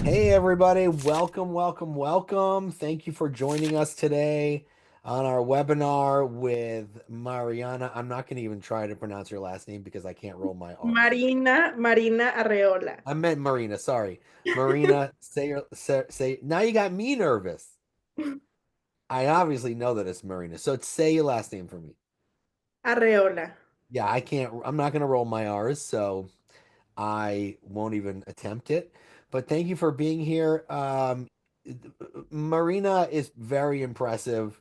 Hey everybody, welcome. Thank you for joining us today on our webinar with Mariana. I'm not going to even try to pronounce her last name because I can't roll my R's. Marina Arreola. I meant Marina, sorry. Marina, say now you got me nervous. I obviously know that it's Marina. So say your last name for me. Arreola. Yeah, I'm not going to roll my R's, so I won't even attempt it. But thank you for being here. Marina is very impressive.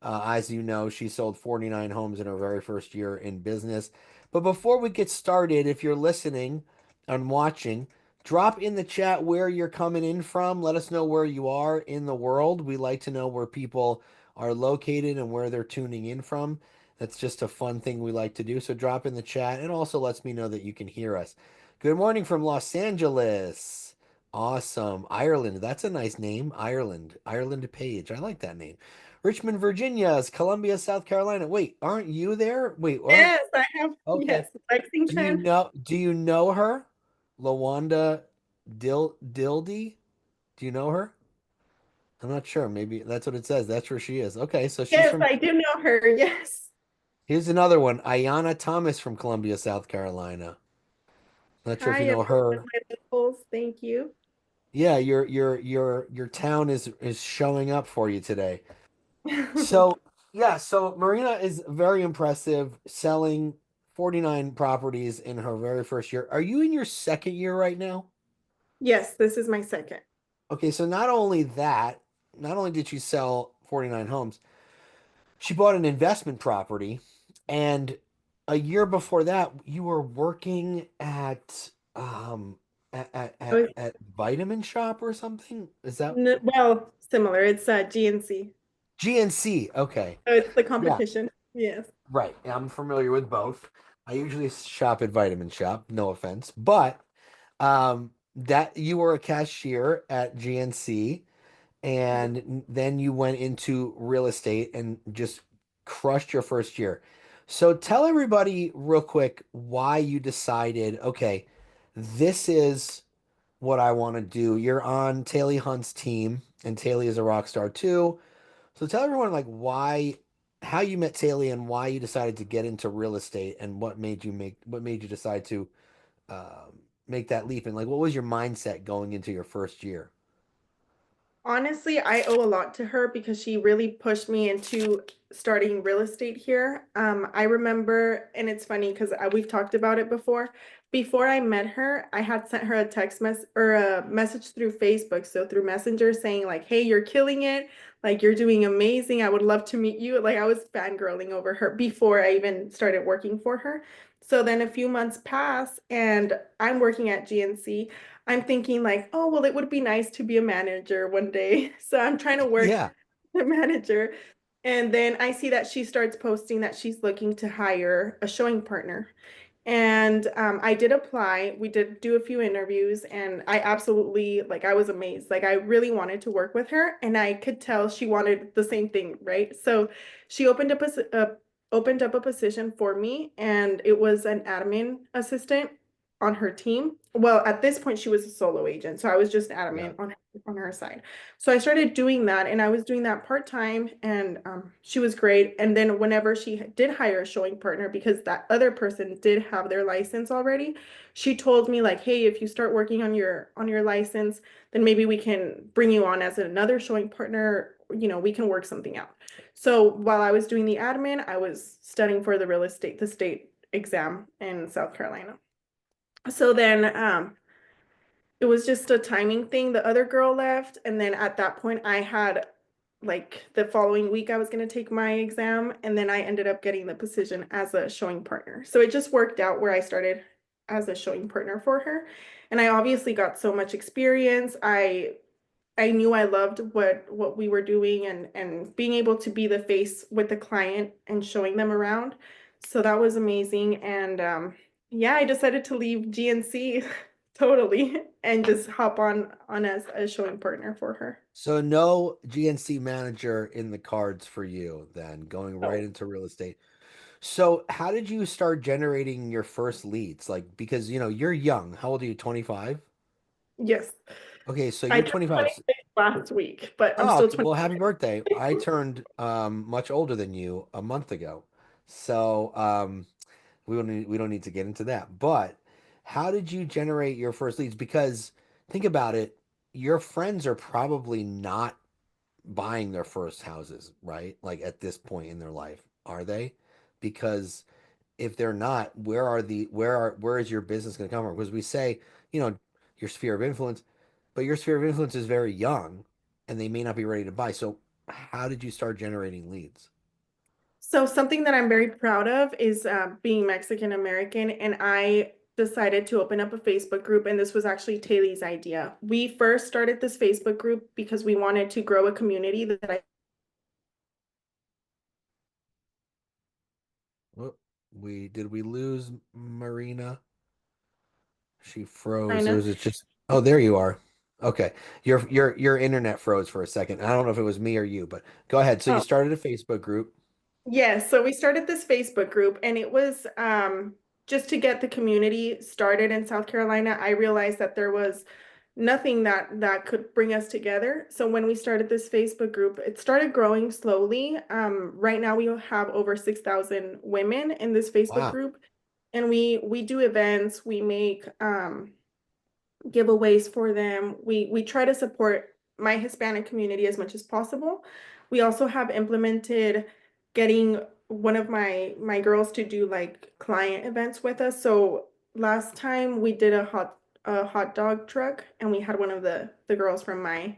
As you know, she sold 49 homes in her very first year in business. But before we get started, if you're listening and watching, drop in the chat where you're coming in from. Let us know where you are in the world. We like to know where people are located and where they're tuning in from. That's just a fun thing we like to do. So drop in the chat and also lets me know that you can hear us. Good morning from Los Angeles. Awesome. Ireland. That's a nice name. Ireland. Ireland Page. I like that name. Richmond, Virginia. Columbia, South Carolina. Wait, aren't you there? Wait, aren't Yes, I have. okay. Yes, Lexington. Do you know her? Lawanda Dildy? Do you know her? I'm not sure. Maybe that's what it says. That's where she is. Okay, so she's Yes, from I do know her. Yes. here's another one. Ayana Thomas from Columbia, South Carolina. Not sure if you Hi, know everyone. her. My locals. Thank you. Yeah, your town is showing up for you today. So, yeah, so Marina is very impressive, selling 49 properties in her very first year. Are you in your second year right now? Yes, this is my second. Okay, so not only that, not only did she sell 49 homes, she bought an investment property, and a year before that, you were working Oh, at Vitamin Shop or something? Is that well, similar. It's GNC. GNC? Okay. So it's the Yeah. competition. Yes. Right. I'm familiar with both. I usually shop at Vitamin Shop, no offense, but that you were a cashier at GNC and then you went into real estate and just crushed your first year. So tell everybody real quick why you decided, okay, this is what I want to do. You're on Taylor Hunt's team, and Taylor is a rock star too. So tell everyone like how you met Taylor and why you decided to get into real estate and what made you decide to make that leap and like what was your mindset going into your first year? Honestly, I owe a lot to her because she really pushed me into starting real estate here. I remember, and it's funny because we've talked about it before. Before I met her, I had sent her a text mess or a message through Facebook, so through Messenger saying like, "Hey, you're killing it. Like you're doing amazing. I would love to meet you." Like I was fangirling over her before I even started working for her. So then a few months pass and I'm working at GNC. I'm thinking like, oh, well, it would be nice to be a manager one day. So I'm trying to work Yeah. the manager. And then I see that she starts posting that she's looking to hire a showing partner. And I did apply. We did do a few interviews, and I absolutely, like, I was amazed. Like, I really wanted to work with her, and I could tell she wanted the same thing, right? So she opened up a position for me, and it was an admin assistant on her team. Well, at this point, she was a solo agent, so I was just Yeah. admin on her side. So I started doing that, and I was doing that part time, and she was great. And then whenever she did hire a showing partner, because that other person did have their license already, she told me like, "Hey, if you start working on your license, then maybe we can bring you on as another showing partner. We can work something out." So while I was doing the admin, I was studying for the state exam in South Carolina. So then it was just a timing thing. The other girl left, and then at that point I had like the following week I was going to take my exam, and then I ended up getting the position as a showing partner. So it just worked out where I started as a showing partner for her. And I obviously got so much experience. I knew I loved what we were doing and being able to be the face with the client and showing them around. So that was amazing. And yeah, I decided to leave GNC totally and just hop on as a showing partner for her. So no GNC manager in the cards for you then going right Oh, into real estate. So how did you start generating your first leads? Like because you're young. How old are you? 25? yes. Okay, so I you're turned 25. 26 last week, but I'm Oh, still okay, well, 26. happy birthday. I turned much older than you a month ago. So we don't need to get into that. But how did you generate your first leads? Because think about it, your friends are probably not buying their first houses, right? Like at this point in their life, are they? Because if they're not, where is your business going to come from? Because we say, you know, your sphere of influence, but your sphere of influence is very young and they may not be ready to buy. So how did you start generating leads? So something that I'm very proud of is being Mexican American, and I decided to open up a Facebook group, and this was actually Taylor's idea. We first started this Facebook group because we wanted to grow a community that I Oh, we lose Marina? She froze. kind Or of. was it just Oh, there you are. Okay. Your internet froze for a second. I don't know if it was me or you, but go ahead. So you Oh, started a Facebook group. yes. So we started this Facebook group, and it was just to get the community started in South Carolina. I realized that there was nothing that could bring us together. So when we started this Facebook group, it started growing slowly. Right now we have over 6,000 women in this Facebook Wow. group, and we do events, we make giveaways for them. We try to support my Hispanic community as much as possible. We also have implemented getting one of my girls to do like client events with us. So last time we did a hot dog truck, and we had one of the girls from my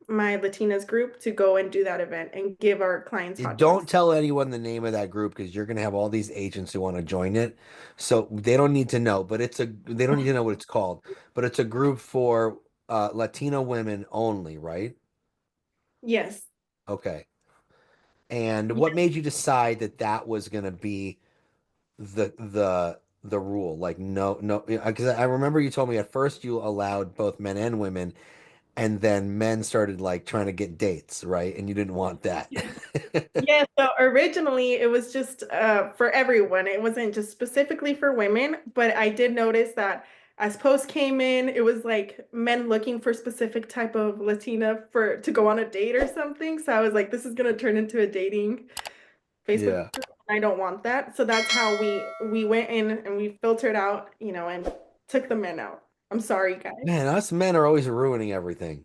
Latinas group to go and do that event and give our clients hot Don't dogs. tell anyone the name of that group because you're going to have all these agents who want to join it. So they don't need to know, but they don't need to know what it's called, but it's a group for Latino women only, right? Yes. Okay. And what made you decide that that was going to be the rule? Like no, no, because I remember you told me at first you allowed both men and women, and then men started like trying to get dates, right? And you didn't want that. Yeah, so originally it was just for everyone. It wasn't just specifically for women, but I did notice that as posts came in, it was like men looking for specific type of Latina for to go on a date or something. So I was like, this is gonna turn into a dating Facebook Yeah. group. I don't want that. So that's how we went in and we filtered out, and took the men out. I'm sorry, guys. Man, us men are always ruining everything.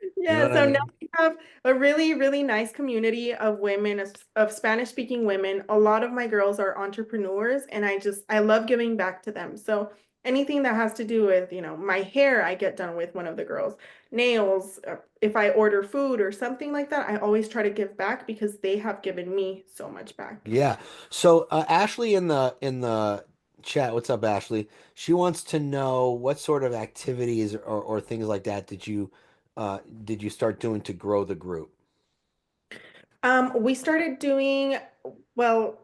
You know Yeah, what I so now mean? we have a really, really nice community of women, of Spanish-speaking women. A lot of my girls are entrepreneurs, and I love giving back to them. So anything that has to do with, my hair, I get done with one of the girls. Nails, if I order food or something like that, I always try to give back because they have given me so much back. Yeah. So Ashley in the chat, what's up, Ashley? She wants to know what sort of activities or things like that did you start doing to grow the group? We started doing, well,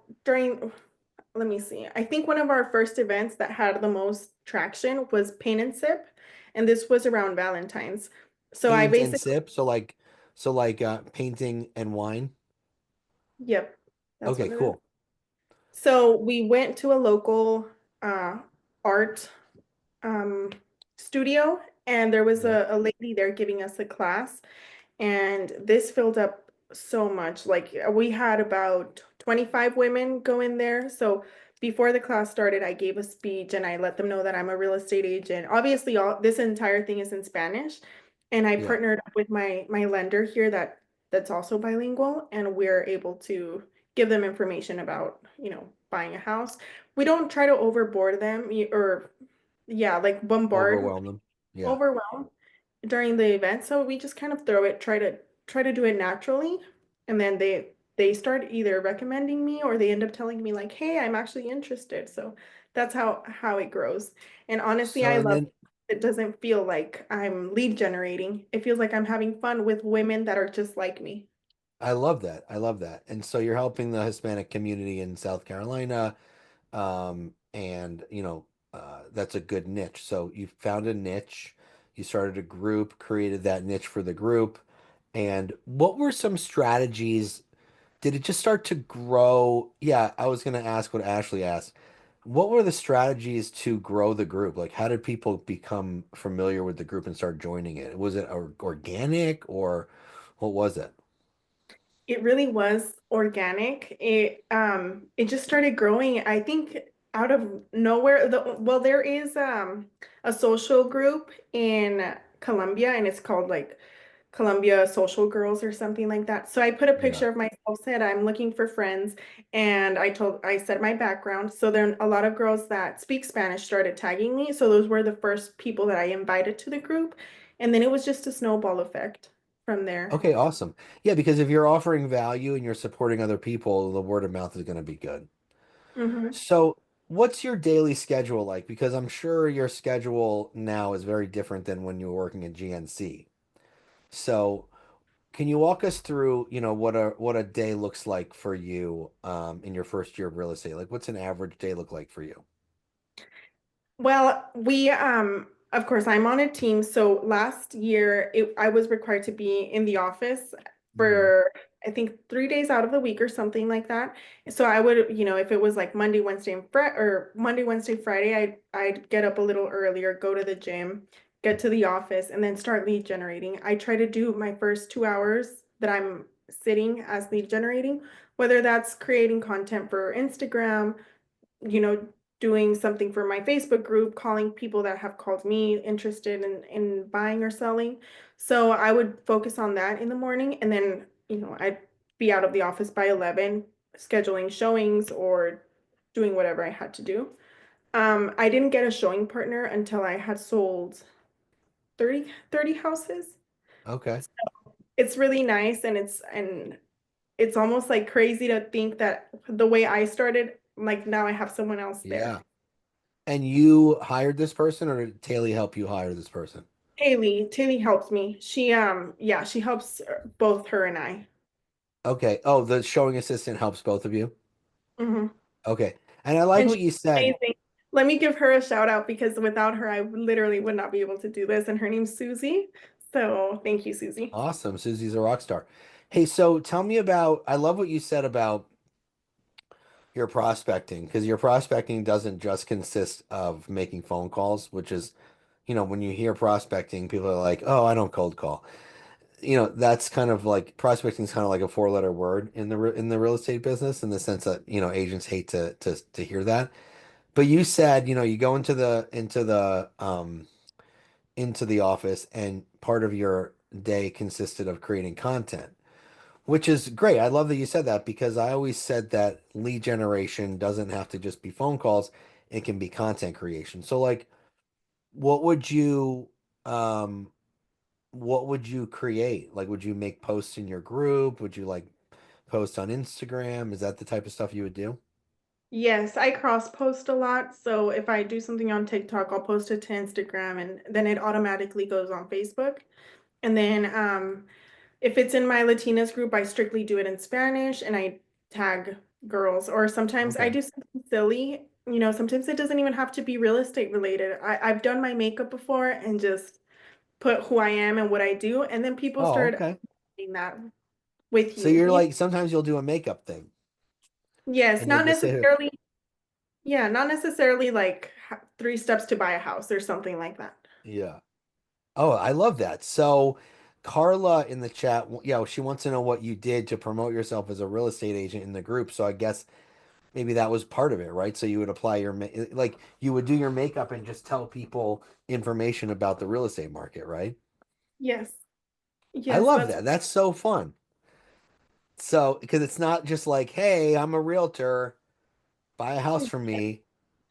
let me see. I think one of our first events that had the most traction was Paint and Sip, and this was around Valentine's. So I Paint and basically, sip. So like painting and wine. yep, that's Okay, what it is. cool. So we went to a local uh, art um, studio, and there was Yeah. a lady there giving us a class. And this filled up so much. Like we had about 25 women go in there. So before the class started, I gave a speech and I let them know that I'm a real estate agent. Obviously, all this entire thing is in Spanish. And I Yeah. partnered up with my lender here that's also bilingual, and we're able to give them information about, buying a house. We don't try to overboard them or yeah, like Overwhelm them. Yeah. overwhelm during the event. So we just kind of try to do it naturally. And then they start either recommending me or they end up telling me like, hey, I'm actually interested. So that's how it grows. And honestly, So I and love then it doesn't feel like I'm lead generating. It feels like I'm having fun with women that are just like me. I love that. I love that. And so you're helping the Hispanic community in South Carolina. And that's a good niche. So you found a niche, you started a group, created that niche for the group. And what were some strategies? Did it just start to grow? Yeah, I was going to ask what Ashley asked. what were the strategies to grow the group? Like, how did people become familiar with the group and start joining it? Was it organic or what was it? It really was organic. It just started growing. I think out of nowhere. Well, there is a social group in Colombia, and it's called like Columbia Social Girls or something like that. So I put a Yeah. picture of myself, said I'm looking for friends, and I said my background. So then a lot of girls that speak Spanish started tagging me. So those were the first people that I invited to the group, and then it was just a snowball effect from there. Okay, awesome. Yeah, because if you're offering value and you're supporting other people, the word of mouth is going to be good. Hmm. So, what's your daily schedule like? Because I'm sure your schedule now is very different than when you were working at GNC. So, can you walk us through, what a day looks like for you in your first year of real estate? Like, what's an average day look like for you? Well, we of course I'm on a team. So last year I was required to be in the office Hmm. for I think 3 days out of the week or something like that. So I would, if it was like Monday, Wednesday, and Friday or Monday, Wednesday, Friday, I'd get up a little earlier, go to the gym, get to the office, and then start lead generating. I try to do my first 2 hours that I'm sitting as lead generating, whether that's creating content for Instagram, you know, doing something for my Facebook group, calling people that have called me interested in buying or selling. So I would focus on that in the morning, and then, I'd be out of the office by 11, scheduling showings or doing whatever I had to do. I didn't get a showing partner until I had sold 30 houses. Okay. It's really nice, and it's almost like crazy to think that the way I started, like now I have someone else there. Yeah. And you hired this person, or did Taylor help you hire this person? Haley helps me. Yeah, she helps both her and I. Okay. Oh, the showing assistant helps both of you? Hmm. Okay. And I like And what she's you said. amazing. Let me give her a shout out because without her, I literally would not be able to do this. And her name's Susie. So thank you, Susie. Awesome. Susie's a rock star. Hey, so tell me about, I love what you said about your prospecting, because your prospecting doesn't just consist of making phone calls, which is, when you hear prospecting, people are like, oh, I don't cold call. That's kind of like prospecting is kind of like a four-letter word in the real estate business in the sense that, agents hate to hear that. But you said, you go into the office and part of your day consisted of creating content, which is great. I love that you said that because I always said that lead generation doesn't have to just be phone calls, it can be content creation. So like what would you um what would you create? Like would you make posts in your group? Would you like post on Instagram? Is that the type of stuff you would do? Yes, I cross post a lot. So if I do something on TikTok, I'll post it to Instagram and then it automatically goes on Facebook. And then if it's in my Latinas group, I strictly do it in Spanish and I tag girls. Or sometimes I Okay. do something silly. Sometimes it doesn't even have to be real estate related. I've done my makeup before and just put who I am and what I do, and then people Oh, started okay. doing that with So you. you're like sometimes you'll do a makeup thing Yes, and you'll not just say, necessarily. Yeah, not necessarily like 3 steps to buy a house or something like that. yeah. Oh, I love that. So, Carla in the chat, yeah, she wants to know what you did to promote yourself as a real estate agent in the group. So, I guess maybe that was part of it, right? So, you would apply like you would do your makeup and just tell people information about the real estate market, right? Yes, I yes, love that's that. That's so fun. So, because it's not just like, hey, I'm a realtor, buy a house from me.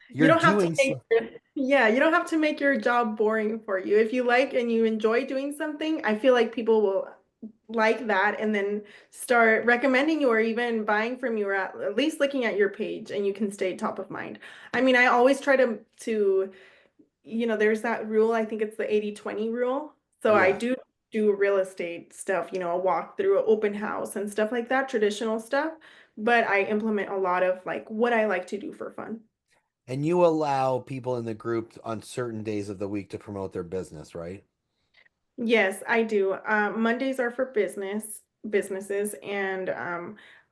you You're don't have to doing make so. yeah, you don't have to make your job boring for you. If you like and you enjoy doing something, I feel like people will like that and then start recommending you or even buying from you or at least looking at your page and you can stay top of mind. I mean, I always try to there's that rule, I think it's the 80/20 rule. So I Yeah. do real estate stuff, a walkthrough, an open house and stuff like that, traditional stuff, but I implement a lot of like what I like to do for fun. And you allow people in the group on certain days of the week to promote their business, right? Yes, I do. Mondays are for businesses, and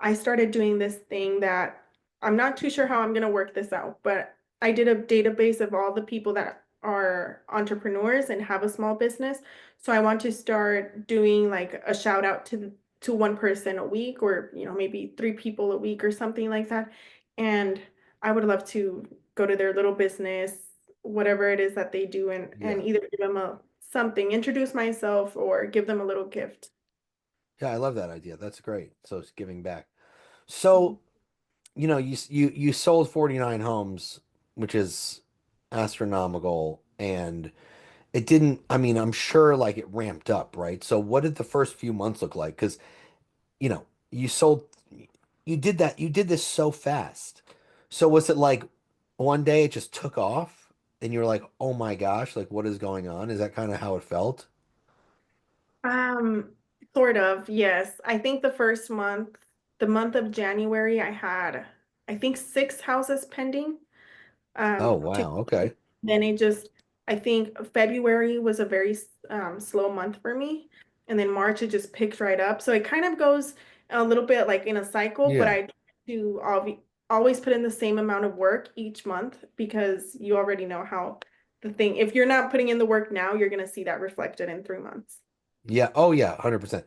I started doing this thing that I'm not too sure how I'm gonna work this out, but I did a database of all the people that are entrepreneurs and have a small business. So I want to start doing like a shout out to one person a week, or maybe three people a week or something like that. And I would love to go to their little business, whatever it is that they do, and Yeah. either give them a something, introduce myself, or give them a little gift. Yeah, I love that idea. That's great. So it's giving back. So, you sold 49 homes, which is astronomical, and it didn't, I mean, I'm sure like it ramped up, right? So what did the first few months look like? Because, you sold, you did this so fast. So was it like one day it just took off and you were like, oh my gosh, like what is going on? Is that kind of how it felt? Um, Sort of, yes. I think the first month, the month of January, I had, I think, six houses pending. Oh, To wow. Okay. then it just, I think February was a very slow month for me, and then March it just picked right up. So it kind of goes a little bit like in a cycle, but Yeah. I try to always put in the same amount of work each month because you already know how the thing. If you're not putting in the work now, you're gonna see that reflected in 3 months. Yeah. Oh, yeah. 100%.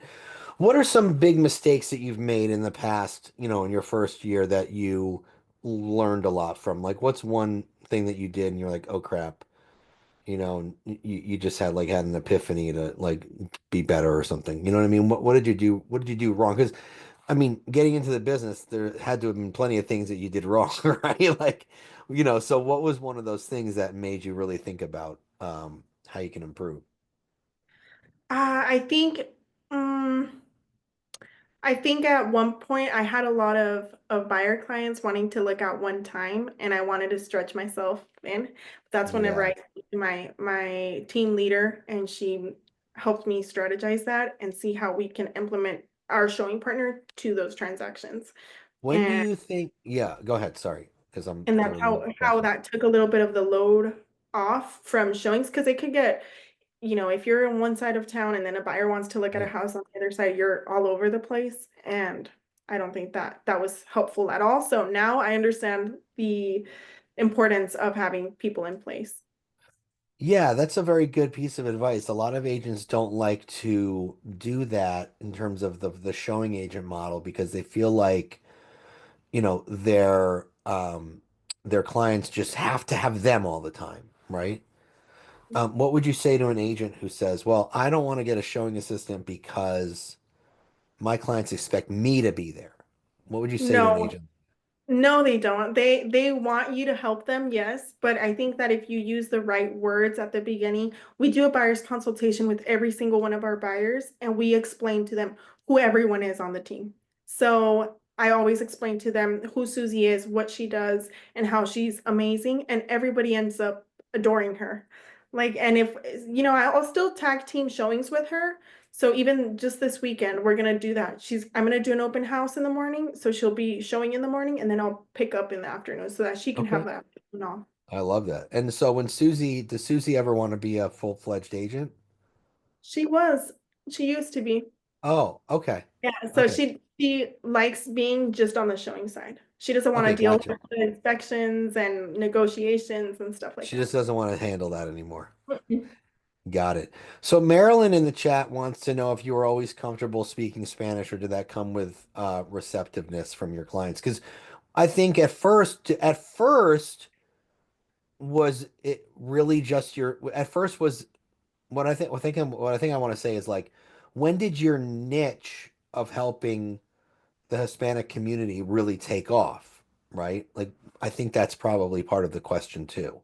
What are some big mistakes that you've made in the past, in your first year that you learned a lot from? Like, what's one thing that you did and you're like, oh crap, and you just had an epiphany to like be better or something. You know what I mean? What did you do? What did you do wrong? Because I mean, getting into the business, there had to have been plenty of things that you did wrong, right? Like, so what was one of those things that made you really think about how you can improve? I think um I think at one point I had a lot of buyer clients wanting to look at one time, and I wanted to stretch myself in. That's whenever Yeah. I see my team leader, and she helped me strategize that and see how we can implement our showing partner to those transactions. When do And you think? Yeah, go ahead. Sorry, because I'm and that's throwing you how questions. that took a little bit of the load off from showings, because it could get, if you're on one side of town and then a buyer wants to look at a Yeah. house on the other side, you're all over the place. And I don't think that that was helpful at all. So now I understand the importance of having people in place. Yeah, that's a very good piece of advice. A lot of agents don't like to do that in terms of the showing agent model because they feel like, their clients just have to have them all the time, right? What would you say to an agent who says, "Well, I don't want to get a showing assistant because my clients expect me to be there." What would you say to an No, agent? no, they don't. They want you to help them, yes, but I think that if you use the right words at the beginning, we do a buyer's consultation with every single one of our buyers, and we explain to them who everyone is on the team. So I always explain to them who Susie is, what she does, and how she's amazing, and everybody ends up adoring her. Like, and if I'll still tag team showings with her, so even just this weekend, we're gonna do that. I'm gonna do an open house in the morning, so she'll be showing in the morning, and then I'll pick up in the afternoon so that she can have Okay. that afternoon off. I love that. And so does Susie ever want to be a full-fledged agent? She was, she used to be. Oh, okay. Yeah, so Okay. she likes being just on the showing side. She doesn't want to Okay, deal gotcha. with the inspections and negotiations and stuff like She that. just doesn't want to handle that anymore. Mhm. Got it. So Marilyn in the chat wants to know if you were always comfortable speaking Spanish or did that come with receptiveness from your clients? Because I think at first was it really just your at first was what I think I want to say is like when did your niche of helping the Hispanic community really take off, right? Like I think that's probably part of the question too.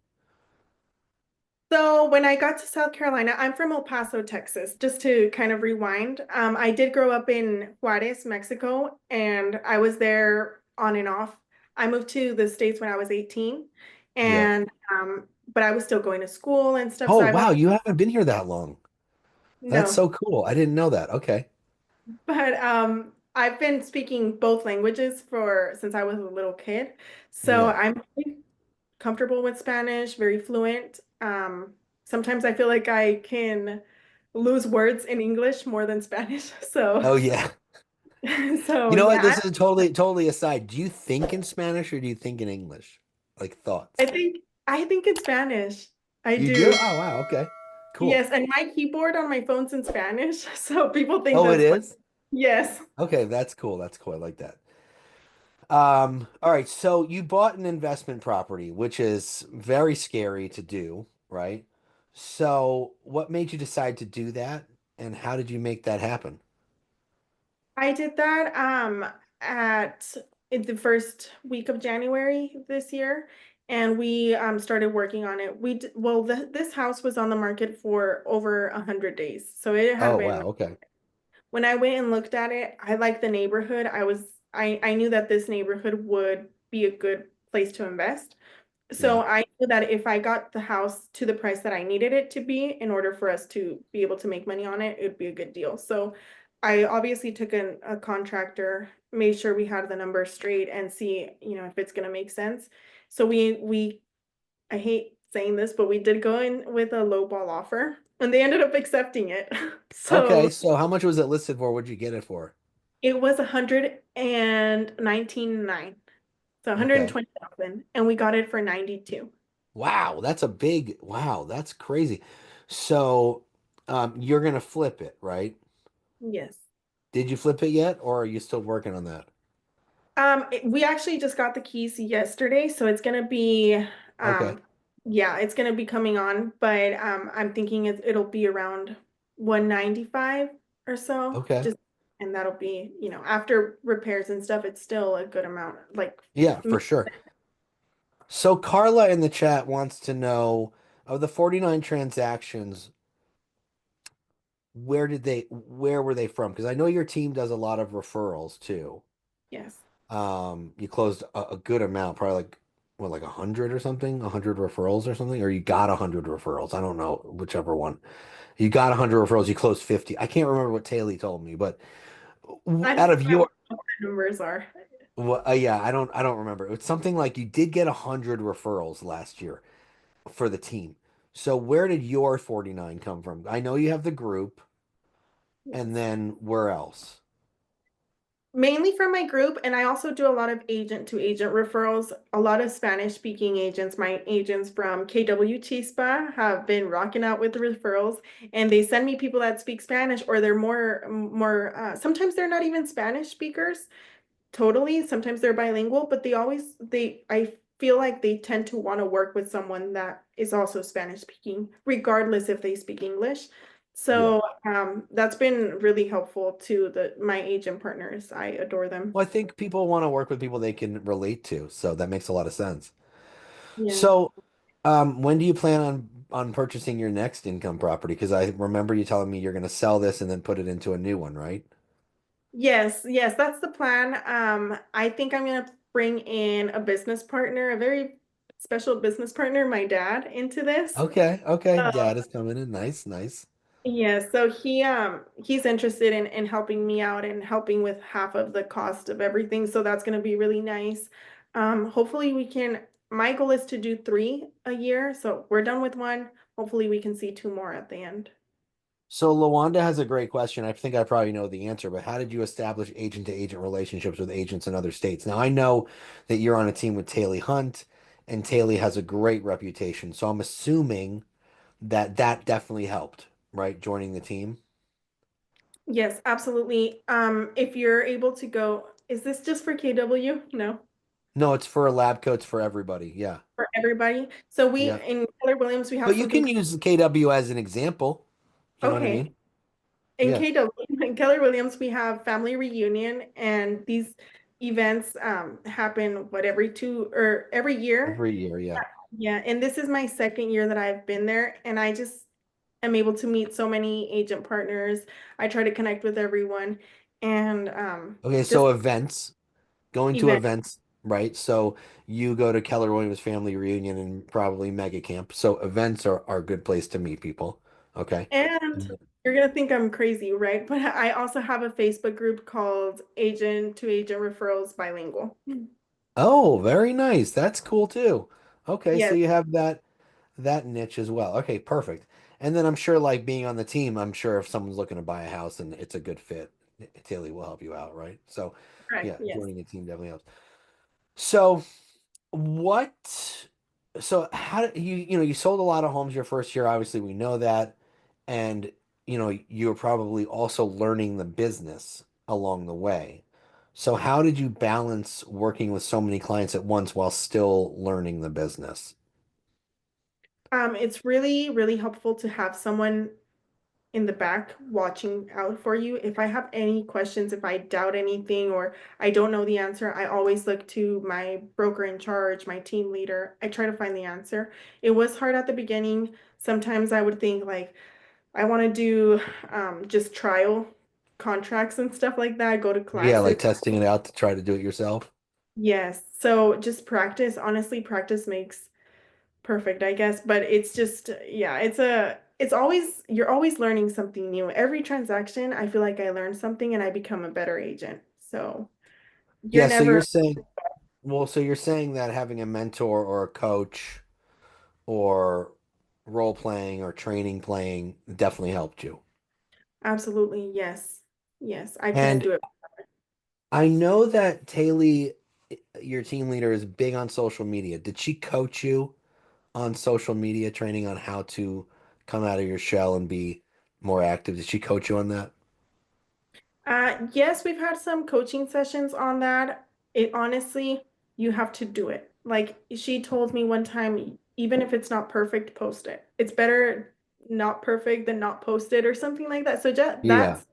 So when I got to South Carolina, I'm from El Paso, Texas, just to kind of rewind. I did grow up in Juarez, Mexico, and I was there on and off. I moved to the States when I was 18, Yeah. and but I was still going to school and stuff. Oh, So I've wow, always, you haven't been here that long. That's no, so cool. I didn't know that. Okay. but I've been speaking both languages for since I was a little kid. So Yeah. I'm comfortable with Spanish, very fluent. Sometimes I feel like I can lose words in English more than Spanish. So Oh yeah. So You know what? yeah, This is totally aside. Do you think in Spanish or do you think in English? Like I thoughts. think I think it's Spanish. I You do? do. Oh, wow. Okay. Cool. Yes, and my keyboard on my phone's in Spanish, so people think Oh, it that's funny. is? Yes. Okay, that's cool. That's cool. I like that. All right. So you bought an investment property, which is very scary to do, right? So what made you decide to do that, and how did you make that happen? I did that at in the first week of January this year, and we started working on it. Well, this house was on the market for over 100 days, so it had Oh, been. wow. Okay. When I went and looked at it, I liked the neighborhood. I knew that this neighborhood would be a good place to invest. Yeah. So I knew that if I got the house to the price that I needed it to be in order for us to be able to make money on it, it would be a good deal. So I obviously took a contractor, made sure we had the numbers straight and see, if it's going to make sense. So I hate saying this, but we did go in with a low ball offer and they ended up accepting it. Okay. So So how much was it listed for? What'd you get it for? it was 119.9. So Okay. 120,000 and we got it for 92. Wow. Wow. That's crazy. So, you're gonna flip it, right? Yes. Did you flip it yet, or are you still working on that? We actually just got the keys yesterday, so it's gonna be, Okay. um, yeah, it's gonna be coming on, but I'm thinking it'll be around 195 or so, Okay. and that'll be, after repairs and stuff, it's still a good amount, like, Yeah, m- for sure. So Carla in the chat wants to know of the 49 transactions, where were they from? Because I know your team does a lot of referrals too. yes. You closed a good amount, probably like what, like 100 or something, 100 referrals or something, or you got 100 referrals. I don't know, whichever one. You got 100 referrals, you closed 50. I can't remember what Taylor told me, but I out don't of know your, what the numbers are. well, yeah, I don't remember. It's something like you did get 100 referrals last year for the team. So where did your 49 come from? I know you have the group, and Yes. then where else? Mainly from my group, and I also do a lot of agent to agent referrals. A lot of Spanish speaking agents, my agents from KW Chispa have been rocking out with the referrals, and they send me people that speak Spanish, or they're sometimes they're not even Spanish speakers totally. Sometimes they're bilingual, but I feel like they tend to want to work with someone that is also Spanish speaking, regardless if they speak English. Yeah. So that's been really helpful to my agent partners. I adore them. Well, I think people want to work with people they can relate to, so that makes a lot of sense. Yeah. So, when do you plan on purchasing your next income property? Because I remember you telling me you're going to sell this and then put it into a new one, right? Yes, yes, that's the plan. I think I'm gonna bring in a business partner, a very special business partner, my dad, into this. Okay, okay. Dad is coming in. Nice, nice. Yeah, so he's interested in helping me out and helping with half of the cost of everything. So that's gonna be really nice. Hopefully my goal is to do three a year. So we're done with one. Hopefully we can see two more at the end. So Lawanda has a great question. I think I probably know the answer, but how did you establish agent to agent relationships with agents in other states? Now I know that you're on a team with Taylor Hunt, and Taylor has a great reputation. So I'm assuming that that definitely helped, right? Joining the team. Yes, absolutely. If you're able to go, is this just for KW? No. No, it's for a lab coats for everybody. Yeah. For everybody. So we Yeah. in Keller Williams we have But you something. can use KW as an example. You know what I Okay. mean? In Yeah. KW, in Keller Williams, we have family reunion, and these events happen every year. Every year, yeah. Yeah, and this is my second year that I've been there, and I just am able to meet so many agent partners. I try to connect with everyone, and Okay, just so events, going to event. events, right? So you go to Keller Williams Family Reunion and probably Mega Camp. So events are a good place to meet people. Okay. And you're gonna think I'm crazy, right? But I also have a Facebook group called Agent to Agent Referrals Bilingual. Oh, very nice. That's cool too. Okay, so Yes. you have that niche as well. Okay, perfect. And then I'm sure like being on the team, I'm sure if someone's looking to buy a house and it's a good fit, Taylor will help you out, right? So, Right. yeah, Yes. joining a team definitely helps. So, what? So, how do you sold a lot of homes your first year? Obviously, we know that, and you were probably also learning the business along the way. So, how did you balance working with so many clients at once while still learning the business? It's really, really helpful to have someone in the back watching out for you. If I have any questions, if I doubt anything or I don't know the answer, I always look to my broker in charge, my team leader. I try to find the answer. It was hard at the beginning. Sometimes I would think like I want to do just trial contracts and stuff like that, go to Yeah, classes. like testing it out to try to do it yourself. Yes. So just practice. Honestly, practice makes perfect, I guess. But it's just, yeah, it's always, you're always learning something new. Every transaction, I feel like I learn something and I become a better agent. So you're Yeah, so you're never, saying, well, so you're saying that having a mentor or a coach or role playing or training playing definitely helped you. absolutely, yes. Yes, I couldn't And do it. I know that Taylor, your team leader, is big on social media. Did she coach you on social media, training on how to come out of your shell and be more active? Did she coach you on that? Yes, we've had some coaching sessions on that. It honestly, you have to do it. Like she told me one time, even if it's not perfect, post it. It's better not perfect than not posted or something like that. So just, Yeah, that's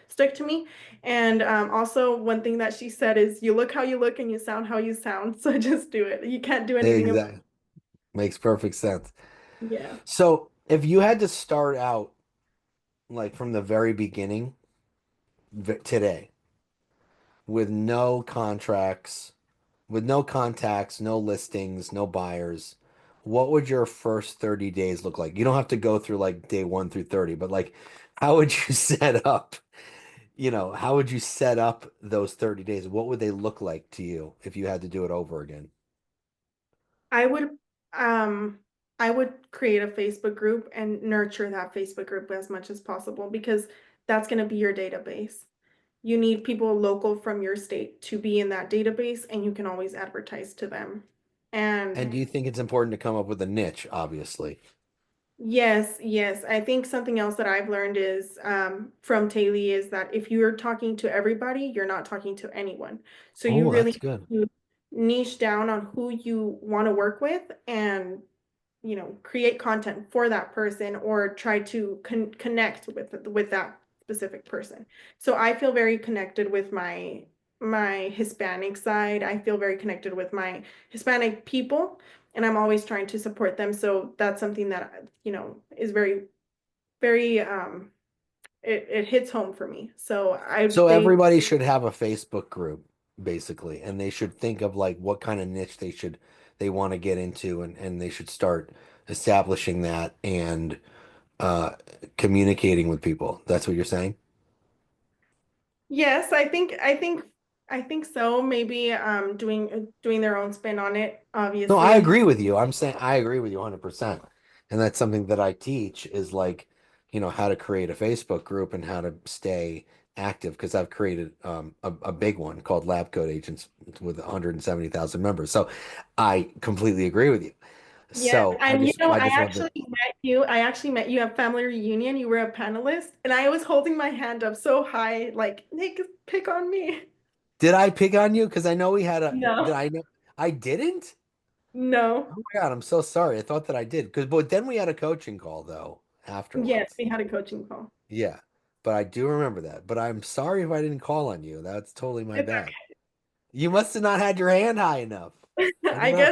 stuck to me. And also one thing that she said is you look how you look and you sound how you sound. So just do it. You can't do anything about exactly. Makes perfect sense. it. Yeah. So if you had to start out like from the very beginning today with no contracts, with no contacts, no listings, no buyers, what would your first 30 days look like? You don't have to go through like day 1 through 30, but like how would you set up, how would you set up those 30 days? What would they look like to you if you had to do it over again? I would um I would create a Facebook group and nurture that Facebook group as much as possible because that's going to be your database. You need people local from your state to be in that database and you can always advertise to them. And And do you think it's important to come up with a niche, obviously? yes, yes. I think something else that I've learned is from Taylor is that if you're talking to everybody, you're not talking to anyone. So you Oh, really that's good. need to niche down on who you want to work with and create content for that person or try to connect with that specific person. So I feel very connected with my Hispanic side. I feel very connected with my Hispanic people, and I'm always trying to support them. So that's something that is very very it hits home for me. So I So they everybody should have a Facebook group, basically, and they should think of like what kind of niche they want to get into, and they should start establishing that and uh communicating with people. That's what you're saying? Yes, I think so. Maybe doing their own spin on it, No, I obviously. agree with you. I'm saying I agree with you 100%. And that's something that I teach is like, how to create a Facebook group and how to stay active because I've created a big one called Lab Code Agents with 170,000 members. So I completely agree with you. Yes, So I and just I just wanted to. I actually met you at family reunion. You were a panelist, and I was holding my hand up so high, like, Nick, pick on me. Did I pick on you? Because I know we had a. Did No, I know? I didn't? no. Oh my God, I'm so sorry. I thought that I did. But then we had a coaching call though Yes, afterwards. we had a coaching call. Yeah, but I do remember that. But I'm sorry if I didn't call on you. That's totally my It's bad. You must have not had your hand high enough. okay. I don't know.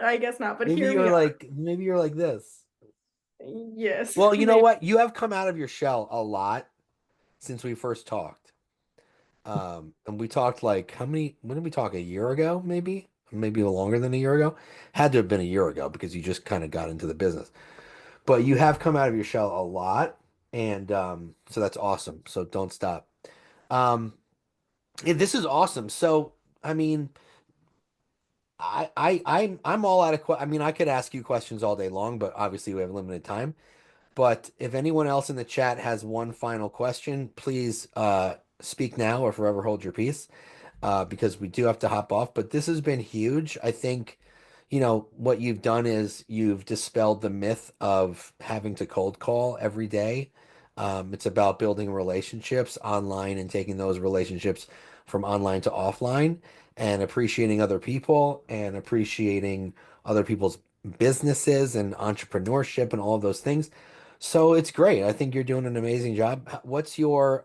I guess not, but here we are. Maybe you're like this. Yes, Well, you know maybe. what? You have come out of your shell a lot since we first talked. And we talked like when did we talk? A year ago, maybe? Maybe longer than a year ago. Had to have been a year ago because you just kind of got into the business. But you have come out of your shell a lot, and so that's awesome. So don't stop. Um, Yeah, this is awesome. So, I mean, I'm all out of I mean, I could ask you questions all day long, but obviously we have limited time. But if anyone else in the chat has one final question, please speak now or forever hold your peace, because we do have to hop off. But this has been huge. I think, what you've done is you've dispelled the myth of having to cold call every day. It's about building relationships online and taking those relationships from online to offline and appreciating other people and appreciating other people's businesses and entrepreneurship and all of those things. So it's great. I think you're doing an amazing job. What's your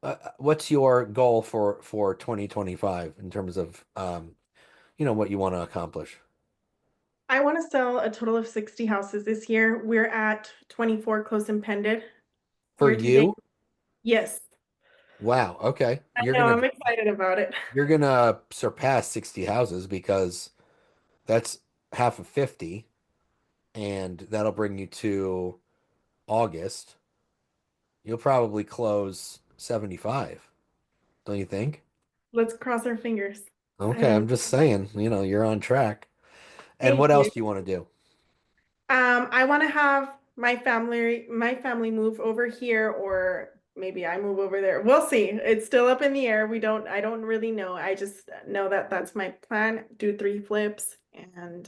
goal for 2025 in terms of what you want to accomplish? I want to sell a total of 60 houses this year. We're at 24 close and pended For year to date. you? Yes, Wow. Okay. I know. I'm excited about it. You're gonna surpass 60 houses because that's half of 50, and that'll bring you to August. You'll probably close 75, don't you think? Let's cross our fingers. Okay, And I'm just saying, you're on track. And what thank else you. do you want to do? I want to have my family move over here, or maybe I move over there. We'll see. It's still up in the air. I don't really know. I just know that that's my plan. Do 3 flips and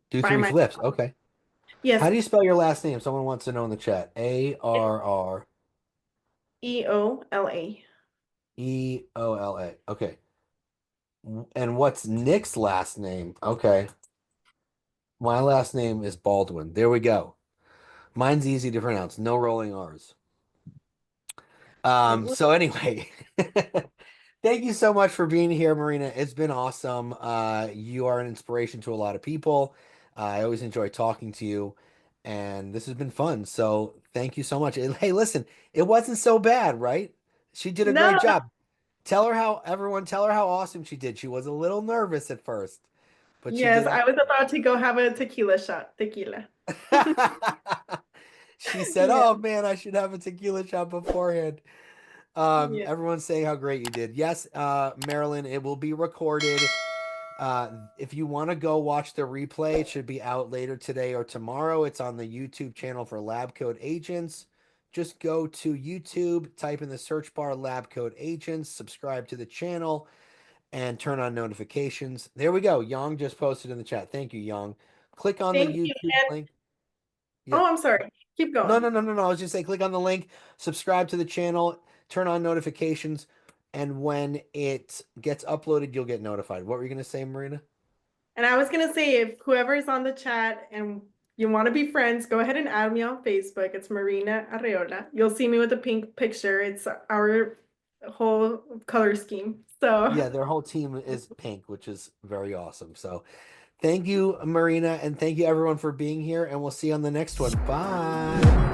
Do buy three my flips. Okay. How yes, do you spell your last name? Someone wants to know in the chat. EOLA. Areola. Okay. And what's Nick's last name? Okay. My last name is Baldwin. There we go. Mine's easy to pronounce. No rolling R's. So anyway, thank you so much for being here, Marina. It's been awesome. You are an inspiration to a lot of people. I always enjoy talking to you, and this has been fun. So thank you so much. Hey, listen, it wasn't so bad, right? She did a No, great job. Tell her how awesome she did. She was a little nervous at first, but she yes, did. I was about to go have a tequila shot. Tequila. She said, Yeah, "Oh man, I should have a tequila shot beforehand." yeah. Everyone's saying how great you did. Yes, Marilyn, it will be recorded. If you want to go watch the replay, it should be out later today or tomorrow. It's on the YouTube channel for Lab Code Agents. Just go to YouTube, type in the search bar Lab Code Agents, subscribe to the channel, and turn on notifications. There we go. Yang just posted in the chat. Thank you, Yang. Click on the Thank you. YouTube And link. Yeah. oh, I'm sorry. Keep No, going. no, no, no, no. I was just saying, click on the link, subscribe to the channel, turn on notifications, and when it gets uploaded, you'll get notified. What were you going to say, Marina? And I was gonna say, if whoever is on the chat and you want to be friends, go ahead and add me on Facebook. It's Marina Arreola. You'll see me with a pink picture. It's our whole color scheme. So Yeah, their whole team is pink, which is very awesome. So thank you, Marina, and thank you everyone for being here, and we'll see you on the next one. Bye.